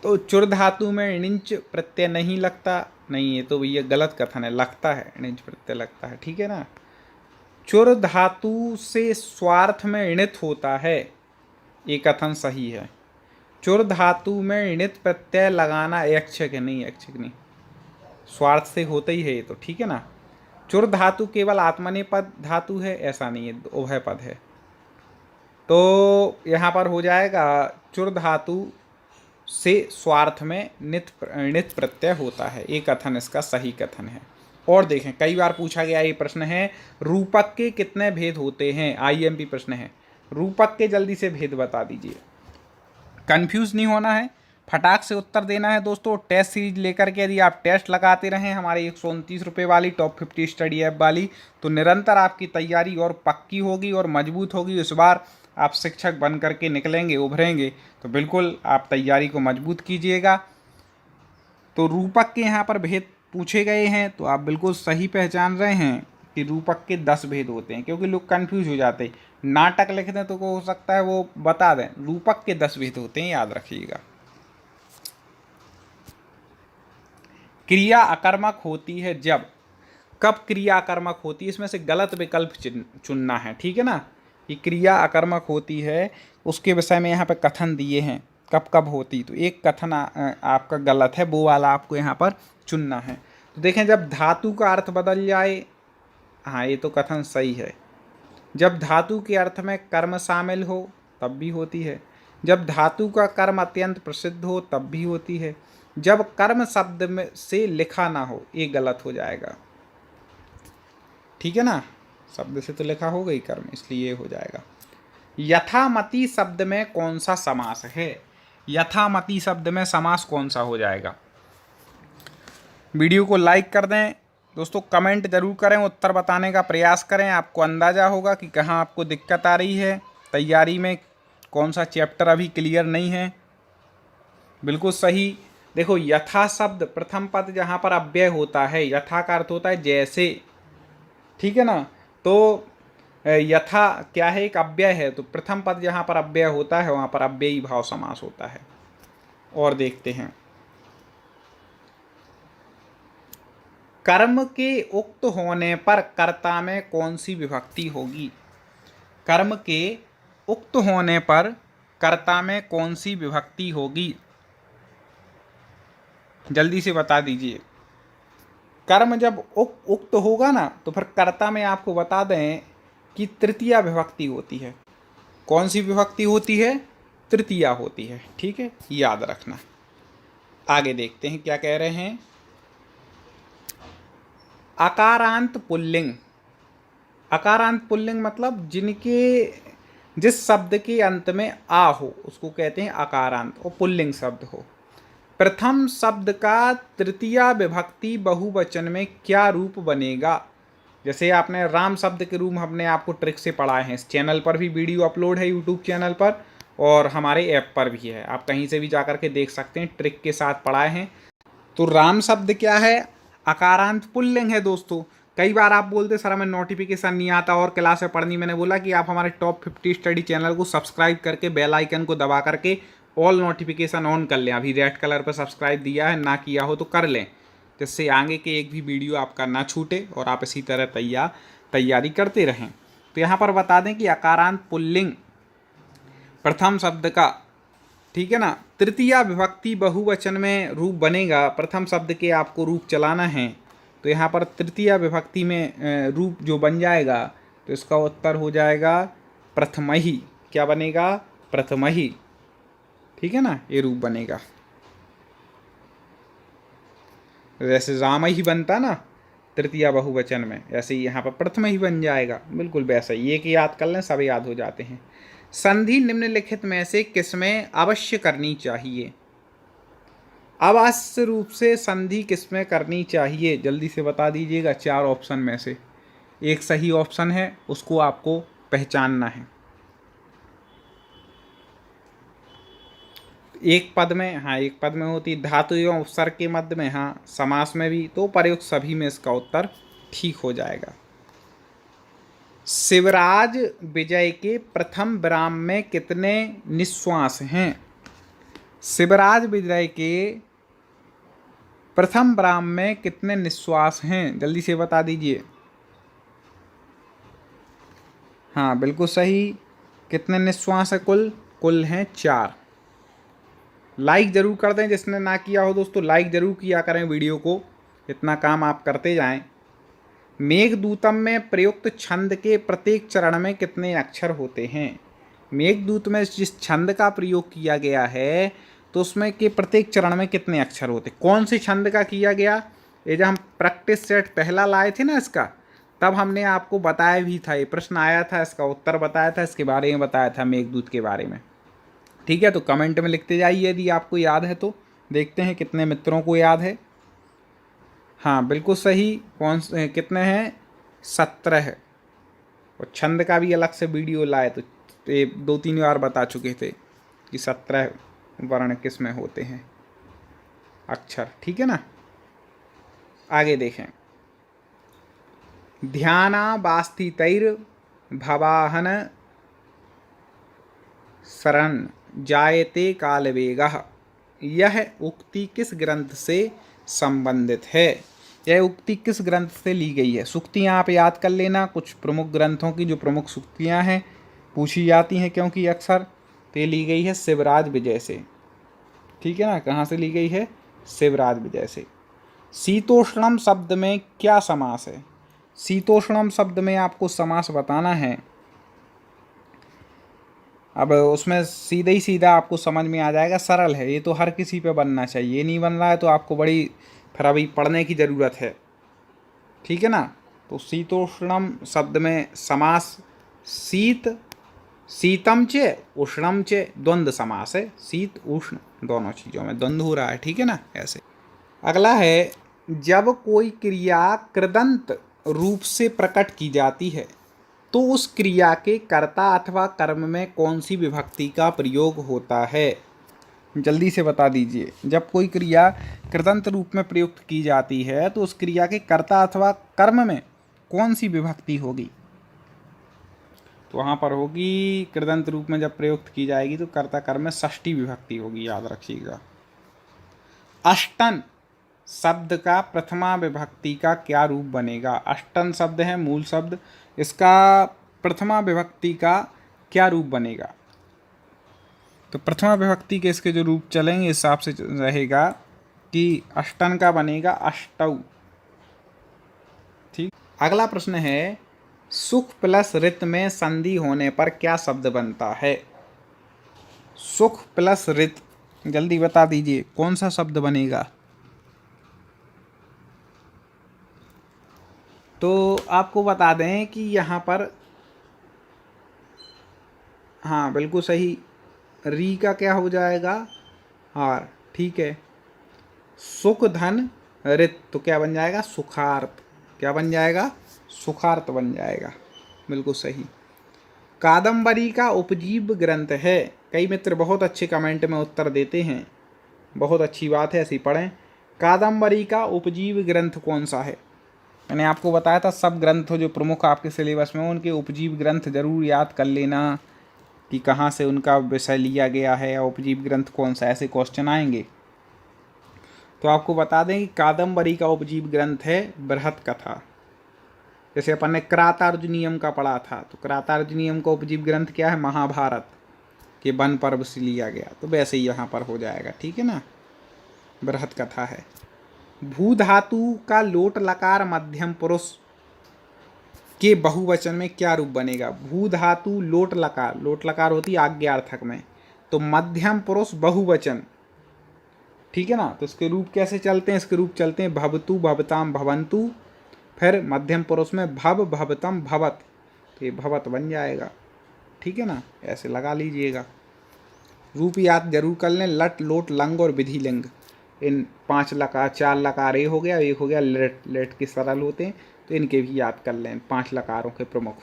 तो चुर धातु में णिंच प्रत्यय नहीं लगता, नहीं ये तो भैया गलत कथन है, लगता है, णिंच प्रत्यय लगता है, ठीक है ना। चुर धातु से स्वार्थ में णित होता है, ये कथन सही है। चुर धातु में णित प्रत्यय लगाना ऐच्छिक है, नहीं ऐच्छिक नहीं, स्वार्थ से होता ही है ये तो, ठीक है ना। चुर धातु केवल आत्मनेपद धातु है, ऐसा नहीं है, उभय पद है। तो यहाँ पर हो जाएगा चुर धातु से स्वार्थ में णित प्रत्यय होता है, ये कथन इसका सही कथन है। और देखें कई बार पूछा गया ये प्रश्न है, रूपक के कितने भेद होते हैं, आईएमपी प्रश्न है। रूपक के जल्दी से भेद बता दीजिए, कंफ्यूज नहीं होना है, फटाक से उत्तर देना है दोस्तों। टेस्ट सीरीज लेकर के यदि आप टेस्ट लगाते रहें हमारे 129 रुपये वाली टॉप 50 स्टडी ऐप वाली, तो निरंतर आपकी तैयारी और पक्की होगी और मजबूत होगी। इस बार आप शिक्षक बन करके निकलेंगे, उभरेंगे, तो बिल्कुल आप तैयारी को मजबूत कीजिएगा। तो रूपक के यहाँ पर भेद पूछे गए हैं, तो आप बिल्कुल सही पहचान रहे हैं कि रूपक के 10 भेद होते हैं, क्योंकि लोग कंफ्यूज हो जाते हैं, नाटक लिख दें तो हो सकता है वो बता दें, रूपक के 10 भेद होते हैं, याद रखिएगा। क्रिया अकर्मक होती है जब, कब क्रिया अकर्मक होती है, इसमें से गलत विकल्प चुनना है, ठीक है ना। ये क्रिया अकर्मक होती है, उसके विषय में यहाँ पे कथन दिए हैं कब कब होती, तो एक कथन आपका गलत है, वो वाला आपको यहाँ पर चुनना है। तो देखें, जब धातु का अर्थ बदल जाए, हाँ ये तो कथन सही है। जब धातु के अर्थ में कर्म शामिल हो तब भी होती है। जब धातु का कर्म अत्यंत प्रसिद्ध हो तब भी होती है। जब कर्म शब्द में से लिखा ना हो, ये गलत हो जाएगा, ठीक है ना। शब्द से तो लिखा होगा ही कर्म, इसलिए ये हो जाएगा। यथामति शब्द में कौन सा समास है, यथामति शब्द में समास कौन सा हो जाएगा। वीडियो को लाइक कर दें दोस्तों, कमेंट जरूर करें, उत्तर बताने का प्रयास करें, आपको अंदाज़ा होगा कि कहाँ आपको दिक्कत आ रही है, तैयारी में कौन सा चैप्टर अभी क्लियर नहीं है। बिल्कुल सही। देखो, यथा शब्द प्रथम पद जहाँ पर अव्यय होता है, यथा का अर्थ होता है जैसे, ठीक है ना। तो यथा क्या है, एक अव्यय है, तो प्रथम पद जहाँ पर अव्यय होता है वहाँ पर अव्ययी भाव समास होता है। और देखते हैं, कर्म के उक्त होने पर कर्ता में कौन सी विभक्ति होगी, कर्म के उक्त होने पर कर्ता में कौन सी विभक्ति होगी, जल्दी से बता दीजिए। कर्म जब उक्त होगा ना, तो फिर कर्ता में आपको बता दें कि तृतीया विभक्ति होती है। कौन सी विभक्ति होती है, तृतीया होती है, ठीक है, याद रखना। आगे देखते हैं क्या कह रहे हैं। अकारांत पुल्लिंग, अकारांत पुल्लिंग मतलब जिस शब्द के अंत में आ हो उसको कहते हैं अकारांत, और पुल्लिंग शब्द हो। प्रथम शब्द का तृतीया विभक्ति बहुवचन में क्या रूप बनेगा। जैसे आपने राम शब्द के रूप हमने आपको ट्रिक से पढ़ाए हैं, इस चैनल पर भी वीडियो अपलोड है, यूट्यूब चैनल पर, और हमारे ऐप पर भी है, आप कहीं से भी जाकर के देख सकते हैं, ट्रिक के साथ पढ़ाए हैं। तो राम शब्द क्या है, अकारांत पुल्लिंग है दोस्तों। कई बार आप बोलते सर हमें नोटिफिकेशन नहीं आता और क्लास में पढ़नी, मैंने बोला कि आप हमारे टॉप 50 स्टडी चैनल को सब्सक्राइब करके बेल आइकन को दबा करके ऑल नोटिफिकेशन ऑन कर लें। अभी रेड कलर पर सब्सक्राइब दिया है, ना किया हो तो कर लें, जिससे आगे के एक भी वीडियो आपका ना छूटे और आप इसी तरह तैयारी करते रहें। तो यहाँ पर बता दें कि अकारांत पुल्लिंग प्रथम शब्द का, ठीक है ना, तृतीया विभक्ति बहुवचन में रूप बनेगा। प्रथम शब्द के आपको रूप चलाना है, तो यहाँ पर तृतीया विभक्ति में रूप जो बन जाएगा, तो इसका उत्तर हो जाएगा प्रथमहि। क्या बनेगा, प्रथमहि, ठीक है ना, ये रूप बनेगा। जैसे राम ही बनता ना तृतीया बहुवचन में, ऐसे ही यहाँ पर प्रथम ही बन जाएगा, बिल्कुल वैसा ही। एक याद कर लें, सब याद हो जाते हैं। संधि निम्नलिखित में से किसमें अवश्य करनी चाहिए, अवश्य रूप से संधि किसमें करनी चाहिए, जल्दी से बता दीजिएगा। 4 ऑप्शन में से एक सही ऑप्शन है, उसको आपको पहचानना है। एक पद में, हाँ एक पद में होती, धातु एवं उपसर्ग के मध्य में, हाँ समास में भी, तो प्रयुक्त सभी में इसका उत्तर ठीक हो जाएगा। शिवराज विजय के प्रथम विराम में कितने निश्वास हैं? शिवराज विजय के प्रथम विराम में कितने निश्वास हैं? जल्दी से बता दीजिए। हाँ बिल्कुल सही। कितने निश्वास है कुल? कुल हैं 4। लाइक जरूर कर दें, जिसने ना किया हो दोस्तों लाइक जरूर किया करें वीडियो को, इतना काम आप करते जाएं। मेघदूतम में प्रयुक्त छंद के प्रत्येक चरण में कितने अक्षर होते हैं? मेघदूत में जिस छंद का प्रयोग किया गया है तो उसमें के प्रत्येक चरण में कितने अक्षर होते? कौन से छंद का किया गया? ये जब हम प्रैक्टिस सेट पहला लाए थे ना इसका, तब हमने आपको बताया भी था, ये प्रश्न आया था, इसका उत्तर बताया था, इसके बारे में बताया था मेघदूत के बारे में। ठीक है, तो कमेंट में लिखते जाइए यदि आपको याद है तो। देखते हैं कितने मित्रों को याद है। हाँ बिल्कुल सही। कौन कितने हैं? 17 है। और छंद का भी अलग से वीडियो लाए तो ये 2-3 बार बता चुके थे कि 17 वर्ण किस में होते हैं, अक्षर। ठीक है ना, आगे देखें। ध्यानावास्थितैर भवाहन शरण जायते कालवेगः, यह उक्ति किस ग्रंथ से संबंधित है? यह उक्ति किस ग्रंथ से ली गई है? सूक्तियाँ आप याद कर लेना, कुछ प्रमुख ग्रंथों की जो प्रमुख सूक्तियाँ हैं पूछी जाती हैं क्योंकि अक्सर, तो ये ली गई है शिवराज विजय से। ठीक है ना, कहाँ से ली गई है? शिवराज विजय से। शीतोष्णम शब्द में क्या समास है? शीतोष्णम शब्द में आपको समास बताना है। अब उसमें सीधे ही सीधा आपको समझ में आ जाएगा, सरल है ये तो, हर किसी पे बनना चाहिए। ये नहीं बन रहा है तो आपको बड़ी फिर अभी पढ़ने की ज़रूरत है। ठीक है ना, तो शीतोष्णम शब्द में समास शीत, शीतम चे उष्णम चे, द्वंद्व समास है। शीत उष्ण दोनों चीज़ों में द्वंद्व हो रहा है। ठीक है ना, ऐसे। अगला है, जब कोई क्रिया कृदंत रूप से प्रकट की जाती है तो उस क्रिया के कर्ता अथवा कर्म में कौन सी विभक्ति का प्रयोग होता है? जल्दी से बता दीजिए। जब कोई क्रिया कृदंत रूप में प्रयुक्त की जाती है तो उस क्रिया के कर्ता अथवा कर्म में कौन सी विभक्ति होगी? तो वहाँ पर होगी, कृदंत रूप में जब प्रयुक्त की जाएगी तो कर्ता कर्म में षष्ठी विभक्ति होगी, याद रखिएगा। अष्टन शब्द का प्रथमा विभक्ति का क्या रूप बनेगा? अष्टन शब्द है मूल शब्द, इसका प्रथमा विभक्ति का क्या रूप बनेगा? तो प्रथमा विभक्ति के इसके जो रूप चलेंगे हिसाब से रहेगा कि अष्टन का बनेगा अष्टौ। ठीक। अगला प्रश्न है, सुख प्लस रित में संधि होने पर क्या शब्द बनता है? सुख प्लस रित, जल्दी बता दीजिए कौन सा शब्द बनेगा? तो आपको बता दें कि यहाँ पर, हाँ बिल्कुल सही, री का क्या हो जाएगा? हार। ठीक है, सुख धन रित तो क्या बन जाएगा? सुखार्थ। क्या बन जाएगा? सुखार्थ बन जाएगा। बिल्कुल सही। कादम्बरी का उपजीव ग्रंथ है। कई मित्र बहुत अच्छे कमेंट में उत्तर देते हैं, बहुत अच्छी बात है, ऐसी पढ़ें। कादम्बरी का उपजीव ग्रंथ कौन सा है? मैंने आपको बताया था सब ग्रंथ जो प्रमुख आपके सिलेबस में उनके उपजीव ग्रंथ जरूर याद कर लेना कि कहाँ से उनका विषय लिया गया है या उपजीव ग्रंथ कौन सा, ऐसे क्वेश्चन आएंगे। तो आपको बता दें कि कादम्बरी का उपजीव ग्रंथ है बृहत कथा। जैसे अपन ने क्रातार्जुनीयम का पढ़ा था, तो क्रातार्जुनीयम का उपजीव ग्रंथ क्या है? महाभारत के वन पर्व से लिया गया, तो वैसे ही यहाँ पर हो जाएगा। ठीक है ना, बृहत कथा है। भू धातु का लोट लकार मध्यम पुरुष के बहुवचन में क्या रूप बनेगा? भू धातु लोट लकार, लोट लकार होती है आज्ञार्थक में, तो मध्यम पुरुष बहुवचन। ठीक है ना, तो इसके रूप कैसे चलते हैं? इसके रूप चलते हैं भवतु भवताम भवंतु, फिर मध्यम पुरुष में भव भवतम भवत, तो ये भवत बन जाएगा। ठीक है ना, ऐसे लगा लीजिएगा। रूप याद जरूर कर लें, लट लोट लंग और विधि लिंग, इन 5 लकार 4 लकार ये हो गया, एक हो गया लेट, लेट के सरल होते हैं तो इनके भी याद कर लें, 5 लकारों के प्रमुख।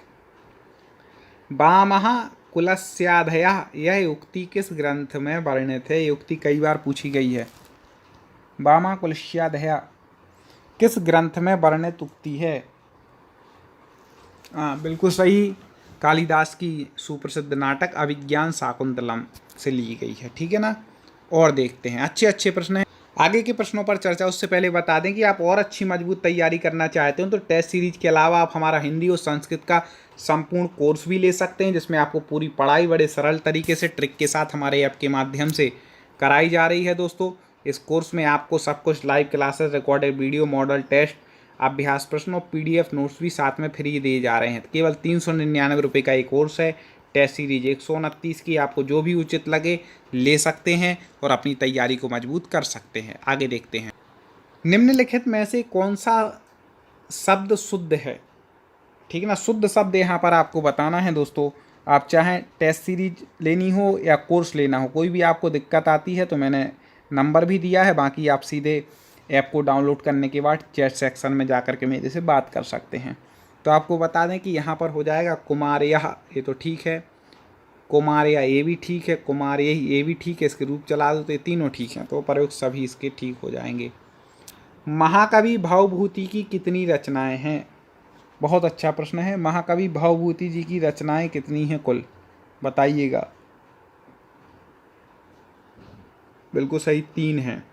वामः कुलस्याधया, यह उक्ति किस ग्रंथ में वर्णित है? ये उक्ति कई बार पूछी गई है। वामः कुलस्याधया किस ग्रंथ में वर्णित उक्ति है? हाँ बिल्कुल सही। कालिदास की सुप्रसिद्ध नाटक अभिज्ञान शाकुंतलम से ली गई है, ठीक है ना। और देखते हैं, अच्छे अच्छे प्रश्न हैं। आगे के प्रश्नों पर चर्चा उससे पहले बता दें कि आप और अच्छी मजबूत तैयारी करना चाहते हो तो टेस्ट सीरीज के अलावा आप हमारा हिंदी और संस्कृत का संपूर्ण कोर्स भी ले सकते हैं, जिसमें आपको पूरी पढ़ाई बड़े सरल तरीके से ट्रिक के साथ हमारे ऐप के माध्यम से कराई जा रही है। दोस्तों इस कोर्स में आपको सब कुछ live classes, recorded video, model test, अभ्यास प्रश्न और PDF नोट्स भी साथ में फ्री दिए जा रहे हैं। केवल 399 रुपये का एक कोर्स है। टेस्ट सीरीज 129 की, आपको जो भी उचित लगे ले सकते हैं और अपनी तैयारी को मजबूत कर सकते हैं। आगे देखते हैं, निम्नलिखित में से कौन सा शब्द शुद्ध है, ठीक है ना। शुद्ध शब्द यहाँ पर आपको बताना है। दोस्तों आप चाहें टेस्ट सीरीज लेनी हो या कोर्स लेना हो, कोई भी आपको दिक्कत आती है तो मैंने नंबर भी दिया है, बाकी आप सीधे ऐप को डाउनलोड करने के बाद चैट सेक्शन में जा कर के मेरे से बात कर सकते हैं। तो आपको बता दें कि यहाँ पर हो जाएगा कुमारया, ये तो ठीक है। कुमारया ये भी ठीक है, कुमारया ये भी ठीक है। इसके रूप चला दो तो ये तीनों ठीक हैं, तो प्रयोग सभी इसके ठीक हो जाएंगे। महाकवि भवभूति की कितनी रचनाएं हैं? बहुत अच्छा प्रश्न है। महाकवि भवभूति जी की रचनाएं कितनी हैं कुल, बताइएगा। बिल्कुल सही, 3 हैं।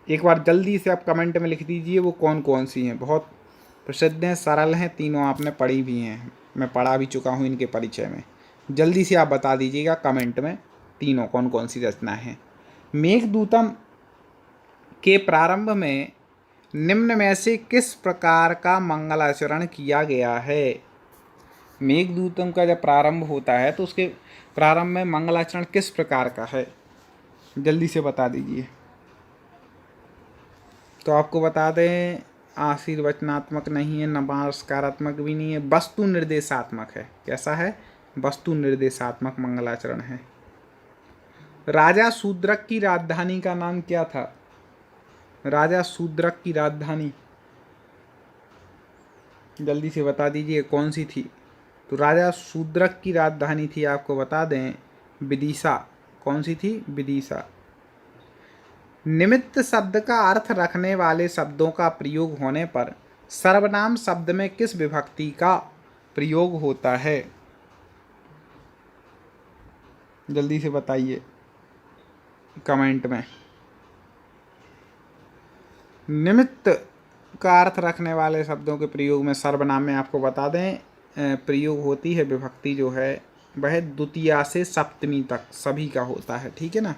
एक बार जल्दी से आप कमेंट में लिख दीजिए वो कौन कौन सी हैं। बहुत प्रसिद्ध हैं, सरल हैं, तीनों आपने पढ़ी भी हैं, मैं पढ़ा भी चुका हूँ इनके परिचय में। जल्दी से आप बता दीजिएगा कमेंट में तीनों कौन कौन सी रचना हैं। मेघदूतम के प्रारंभ में निम्न में से किस प्रकार का मंगलाचरण किया गया है? मेघदूतम का जब प्रारंभ होता है तो उसके प्रारंभ में मंगलाचरण किस प्रकार का है, जल्दी से बता दीजिए। तो आपको बता दें, आशीर्वचनात्मक नहीं है, नमस्कारात्मक भी नहीं है, वस्तु निर्देशात्मक है। कैसा है? वस्तु निर्देशात्मक मंगलाचरण है। राजा शूद्रक की राजधानी का नाम क्या था? राजा शूद्रक की राजधानी जल्दी से बता दीजिए कौन सी थी। तो राजा शूद्रक की राजधानी थी, आपको बता दें, विदिशा। कौन सी थी? विदिशा। निमित्त शब्द का अर्थ रखने वाले शब्दों का प्रयोग होने पर सर्वनाम शब्द में किस विभक्ति का प्रयोग होता है? जल्दी से बताइए कमेंट में। निमित्त का अर्थ रखने वाले शब्दों के प्रयोग में सर्वनाम में आपको बता दें प्रयोग होती है विभक्ति जो है वह द्वितीया से सप्तमी तक सभी का होता है, ठीक है ना।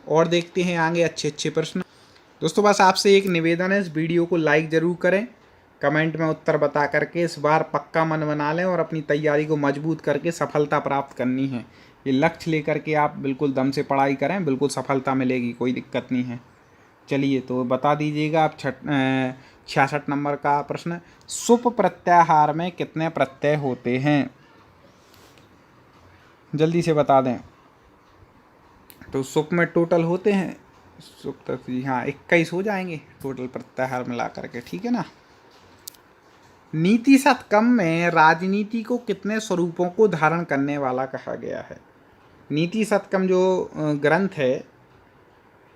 और देखते हैं आगे अच्छे अच्छे प्रश्न। दोस्तों बस आपसे एक निवेदन है, इस वीडियो को लाइक ज़रूर करें, कमेंट में उत्तर बता करके इस बार पक्का मन बना लें और अपनी तैयारी को मजबूत करके सफलता प्राप्त करनी है। ये लक्ष्य लेकर के आप बिल्कुल दम से पढ़ाई करें, बिल्कुल सफलता मिलेगी, कोई दिक्कत नहीं है। चलिए तो बता दीजिएगा आप 66 नंबर का प्रश्न, सुप प्रत्याहार में कितने प्रत्यय होते हैं? जल्दी से बता दें। तो सुप में टोटल होते हैं, सुप तक जी हाँ 21 हो जाएंगे टोटल प्रत्याहार मिला करके, ठीक है ना। नीति शतकम में राजनीति को कितने स्वरूपों को धारण करने वाला कहा गया है? नीति शतकम जो ग्रंथ है,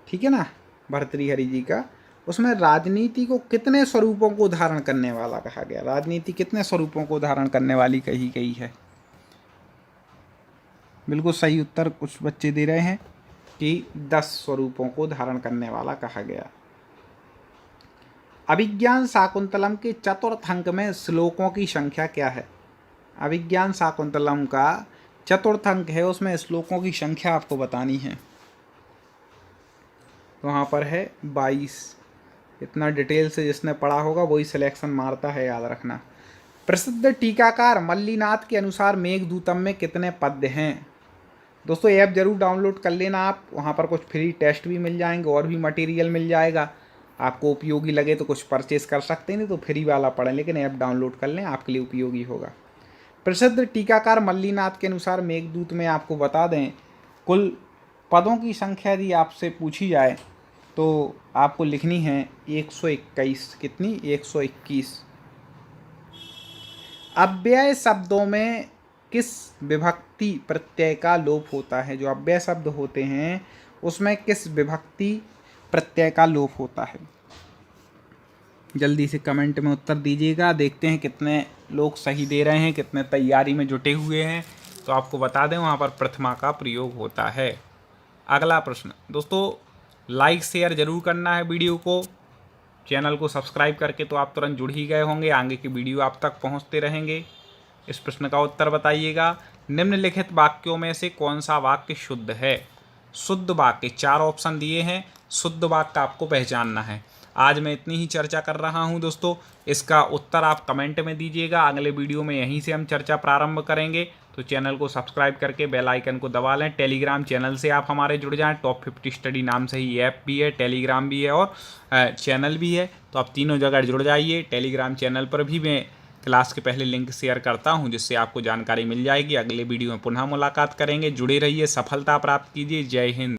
ठीक है ना, भर्तृहरि जी का, उसमें राजनीति को कितने स्वरूपों को धारण करने वाला कहा गया? राजनीति कितने स्वरूपों को धारण करने वाली कही गई है? बिल्कुल सही उत्तर कुछ बच्चे दे रहे हैं कि 10 स्वरूपों को धारण करने वाला कहा गया। अभिज्ञान शाकुंतलम के चतुर्थ अंक में श्लोकों की संख्या क्या है? अभिज्ञान शाकुंतलम का चतुर्थ अंक है, उसमें श्लोकों की संख्या आपको बतानी है। तो वहाँ पर है 22। इतना डिटेल से जिसने पढ़ा होगा वही सिलेक्शन मारता है, याद रखना। प्रसिद्ध टीकाकार मल्लीनाथ के अनुसार मेघदूतम में कितने पद्य हैं? दोस्तों ऐप जरूर डाउनलोड कर लेना आप, वहाँ पर कुछ फ्री टेस्ट भी मिल जाएंगे और भी मटेरियल मिल जाएगा। आपको उपयोगी लगे तो कुछ परचेस कर सकते हैं, नहीं तो फ्री वाला पढ़ें, लेकिन ऐप डाउनलोड कर लें, आपके लिए उपयोगी होगा। प्रसिद्ध टीकाकार मल्लीनाथ के अनुसार मेघदूत में आपको बता दें कुल पदों की संख्या यदि आपसे पूछी जाए तो आपको लिखनी है 121। कितनी? 121। अव्यय शब्दों में किस विभक्ति प्रत्यय का लोप होता है? जो अव्यय शब्द होते हैं उसमें किस विभक्ति प्रत्यय का लोप होता है? जल्दी से कमेंट में उत्तर दीजिएगा। देखते हैं कितने लोग सही दे रहे हैं, कितने तैयारी में जुटे हुए हैं। तो आपको बता दें वहाँ पर प्रथमा का प्रयोग होता है। अगला प्रश्न दोस्तों, लाइक शेयर जरूर करना है वीडियो को, चैनल को सब्सक्राइब करके तो आप तुरंत जुड़ ही गए होंगे, आगे की वीडियो आप तक पहुँचते रहेंगे। इस प्रश्न का उत्तर बताइएगा, निम्नलिखित वाक्यों में से कौन सा वाक्य शुद्ध है। शुद्ध वाक्य 4 ऑप्शन दिए हैं, शुद्ध वाक्य आपको पहचानना है। आज मैं इतनी ही चर्चा कर रहा हूं दोस्तों, इसका उत्तर आप कमेंट में दीजिएगा। अगले वीडियो में यहीं से हम चर्चा प्रारंभ करेंगे। तो चैनल को सब्सक्राइब करके बेल आइकन को दबा लें। टेलीग्राम चैनल से आप हमारे जुड़ जाएं, टॉप 50 स्टडी नाम से ही ऐप भी है, टेलीग्राम भी है और चैनल भी है। तो आप तीनों जगह जुड़ जाइए। टेलीग्राम चैनल पर भी मैं क्लास के पहले लिंक शेयर करता हूं, जिससे आपको जानकारी मिल जाएगी। अगले वीडियो में पुनः मुलाकात करेंगे। जुड़े रहिए, सफलता प्राप्त कीजिए। जय हिंद।